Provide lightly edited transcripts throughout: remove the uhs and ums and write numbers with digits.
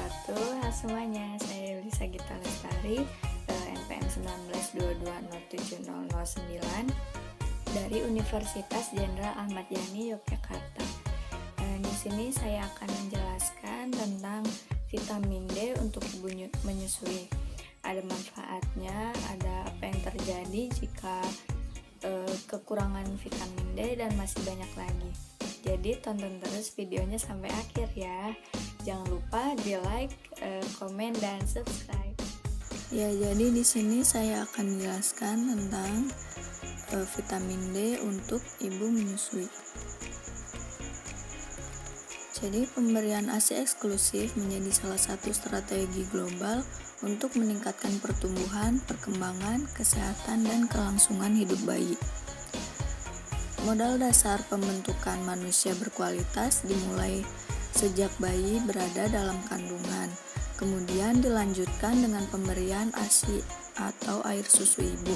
wabarakatuh. Halo semuanya, saya Lisa Gita Lestari, NPM 1922070009 dari Universitas Jenderal Ahmad Yani Yogyakarta. Di sini saya akan menjelaskan tentang vitamin D untuk ibu menyusui. Ada manfaatnya, ada apa yang terjadi jika kekurangan vitamin D, dan masih banyak lagi. Jadi tonton terus videonya sampai akhir ya. Jangan lupa di like, komen, dan subscribe. Ya, jadi di sini saya akan menjelaskan tentang vitamin D untuk ibu menyusui. Jadi pemberian ASI eksklusif menjadi salah satu strategi global untuk meningkatkan pertumbuhan, perkembangan, kesehatan, dan kelangsungan hidup bayi. Modal dasar pembentukan manusia berkualitas dimulai sejak bayi berada dalam kandungan, kemudian dilanjutkan dengan pemberian ASI atau air susu ibu.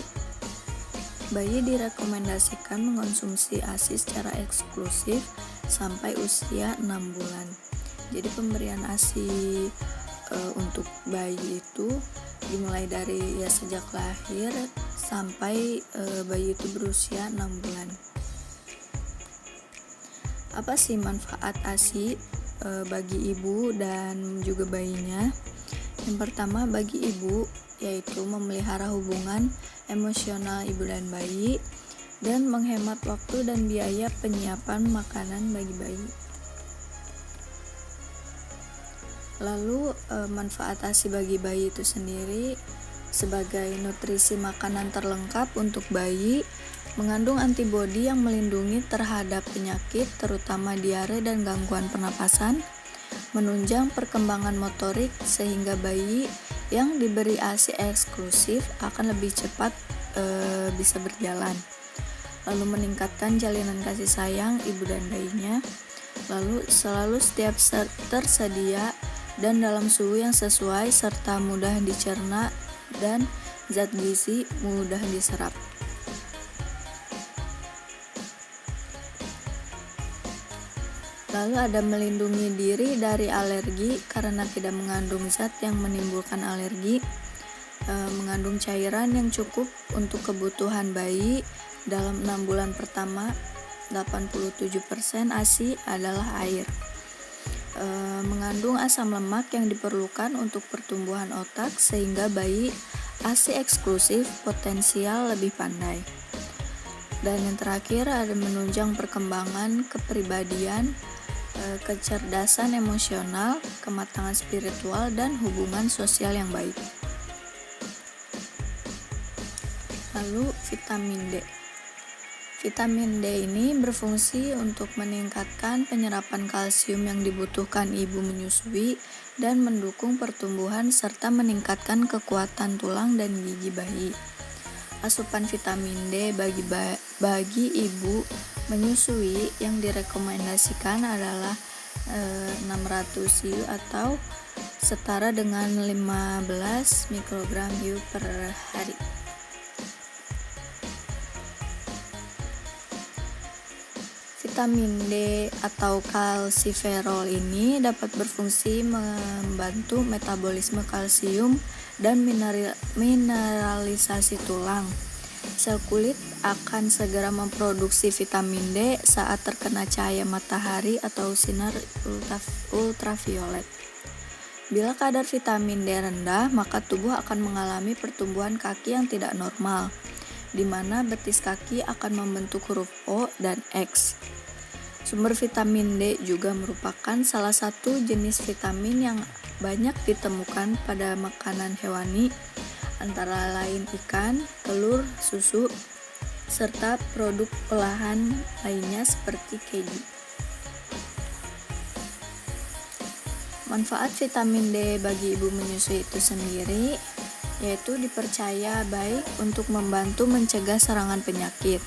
Bayi direkomendasikan mengonsumsi ASI secara eksklusif sampai usia 6 bulan. Jadi pemberian ASI untuk bayi itu dimulai dari sejak lahir sampai bayi itu berusia 6 bulan. Apa sih manfaat ASI bagi ibu dan juga bayinya? Yang pertama, bagi ibu yaitu memelihara hubungan emosional ibu dan bayi dan menghemat waktu dan biaya penyiapan makanan bagi bayi. Lalu manfaat ASI bagi bayi itu sendiri sebagai nutrisi makanan terlengkap untuk bayi, mengandung antibodi yang melindungi terhadap penyakit terutama diare dan gangguan pernapasan, menunjang perkembangan motorik sehingga bayi yang diberi ASI eksklusif akan lebih cepat bisa berjalan. Lalu meningkatkan jalinan kasih sayang ibu dan bayinya. Lalu selalu setiap tersedia dan dalam suhu yang sesuai serta mudah dicerna dan zat gizi mudah diserap. Lalu ada melindungi diri dari alergi karena tidak mengandung zat yang menimbulkan alergi, mengandung cairan yang cukup untuk kebutuhan bayi dalam 6 bulan pertama. 87% ASI adalah air. Mengandung asam lemak yang diperlukan untuk pertumbuhan otak sehingga bayi ASI eksklusif potensial lebih pandai. Dan yang terakhir ada menunjang perkembangan kepribadian, kecerdasan emosional, kematangan spiritual, dan hubungan sosial yang baik. Lalu vitamin D. Vitamin D ini berfungsi untuk meningkatkan penyerapan kalsium yang dibutuhkan ibu menyusui dan mendukung pertumbuhan serta meningkatkan kekuatan tulang dan gigi bayi. Asupan vitamin D bagi ibu menyusui yang direkomendasikan adalah 600 IU atau setara dengan 15 mikrogram IU per hari. Vitamin D atau kalsiferol ini dapat berfungsi membantu metabolisme kalsium dan mineralisasi tulang. Sel kulit akan segera memproduksi vitamin D saat terkena cahaya matahari atau sinar ultraviolet. Bila kadar vitamin D rendah, maka tubuh akan mengalami pertumbuhan kaki yang tidak normal, di mana betis kaki akan membentuk huruf O dan X. Sumber vitamin D juga merupakan salah satu jenis vitamin yang banyak ditemukan pada makanan hewani, antara lain ikan, telur, susu, serta produk olahan lainnya seperti keju. Manfaat vitamin D bagi ibu menyusui itu sendiri yaitu dipercaya baik untuk membantu mencegah serangan penyakit.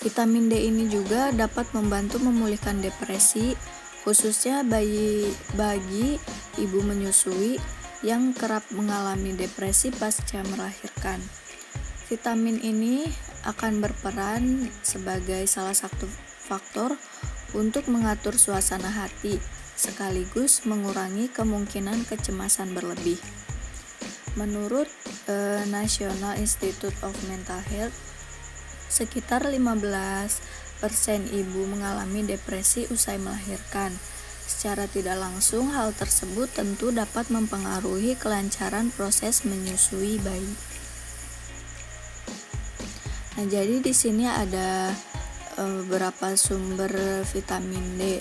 Vitamin D ini juga dapat membantu memulihkan depresi, khususnya bagi ibu menyusui yang kerap mengalami depresi pasca melahirkan. Vitamin ini akan berperan sebagai salah satu faktor untuk mengatur suasana hati, sekaligus mengurangi kemungkinan kecemasan berlebih. Menurut National Institute of Mental Health, sekitar 15% ibu mengalami depresi usai melahirkan. Secara tidak langsung, hal tersebut tentu dapat mempengaruhi kelancaran proses menyusui bayi. Nah, jadi di sini ada beberapa sumber vitamin D.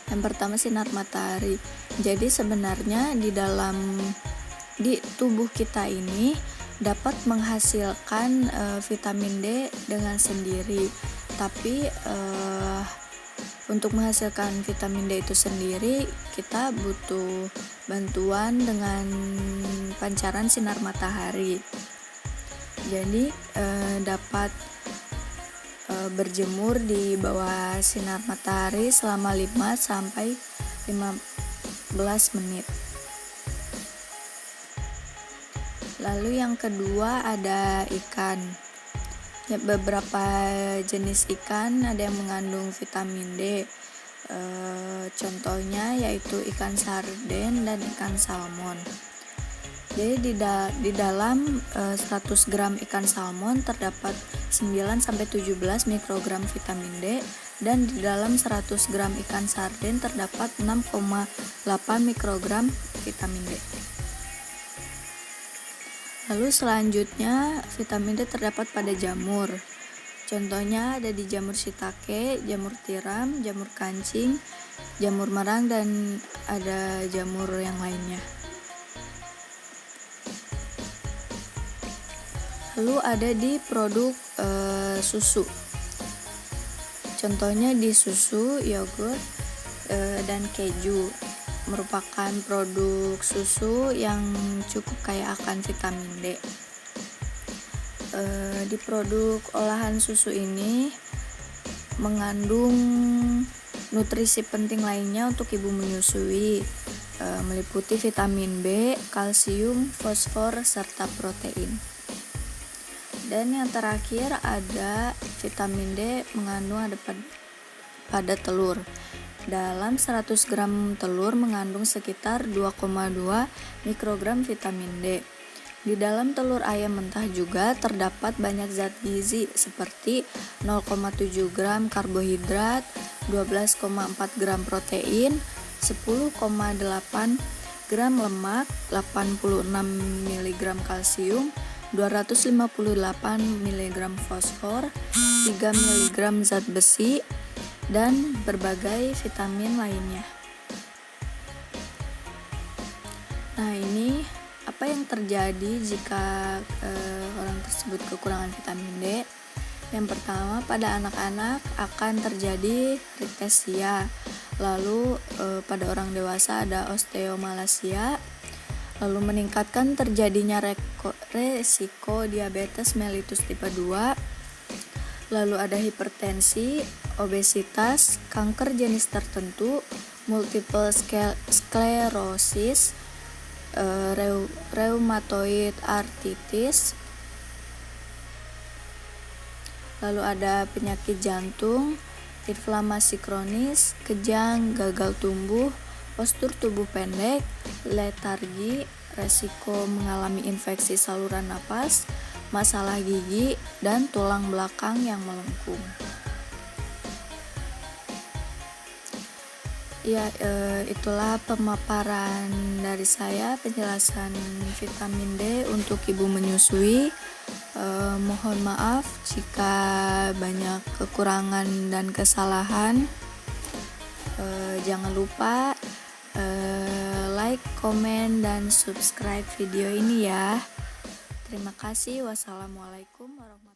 Yang pertama, sinar matahari. Jadi sebenarnya di tubuh kita ini dapat menghasilkan vitamin D dengan sendiri. Tapi untuk menghasilkan vitamin D itu sendiri, kita butuh bantuan dengan pancaran sinar matahari. Jadi dapat berjemur di bawah sinar matahari selama 5-15 menit. Lalu yang kedua ada ikan. Ya, beberapa jenis ikan ada yang mengandung vitamin D. Contohnya yaitu ikan sarden dan ikan salmon. Jadi di dalam 100 gram ikan salmon terdapat 9-17 mikrogram vitamin D, dan di dalam 100 gram ikan sarden terdapat 6,8 mikrogram vitamin D. Lalu selanjutnya, vitamin D terdapat pada jamur. Contohnya ada di jamur shiitake, jamur tiram, jamur kancing, jamur merang, dan ada jamur yang lainnya. Lalu ada di produk susu. Contohnya di susu, yogurt, dan keju. Merupakan produk susu yang cukup kaya akan vitamin D. Di produk olahan susu ini mengandung nutrisi penting lainnya untuk ibu menyusui, meliputi vitamin B, kalsium, fosfor, serta protein. Dan yang terakhir ada vitamin D mengandung pada telur. Dalam 100 gram telur mengandung sekitar 2,2 mikrogram vitamin D. Di dalam telur ayam mentah juga terdapat banyak zat gizi seperti 0,7 gram karbohidrat, 12,4 gram protein, 10,8 gram lemak, 86 mg kalsium, 258 mg fosfor, 3 mg zat besi, dan berbagai vitamin lainnya. Nah, ini apa yang terjadi jika orang tersebut kekurangan vitamin D? Yang pertama, pada anak-anak akan terjadi riktesia. Lalu pada orang dewasa ada osteomalacia. Lalu meningkatkan terjadinya resiko diabetes mellitus tipe 2. Lalu ada hipertensi, obesitas, kanker jenis tertentu, multiple sclerosis, rheumatoid arthritis. Lalu ada penyakit jantung, inflamasi kronis, kejang, gagal tumbuh, postur tubuh pendek, letargi, resiko mengalami infeksi saluran napas, masalah gigi, dan tulang belakang yang melengkung. Ya, itulah pemaparan dari saya, penjelasan vitamin D untuk ibu menyusui. Mohon maaf jika banyak kekurangan dan kesalahan. Jangan lupa like, komen, dan subscribe video ini ya. Terima kasih. Wassalamualaikum warahmatullahi wabarakatuh.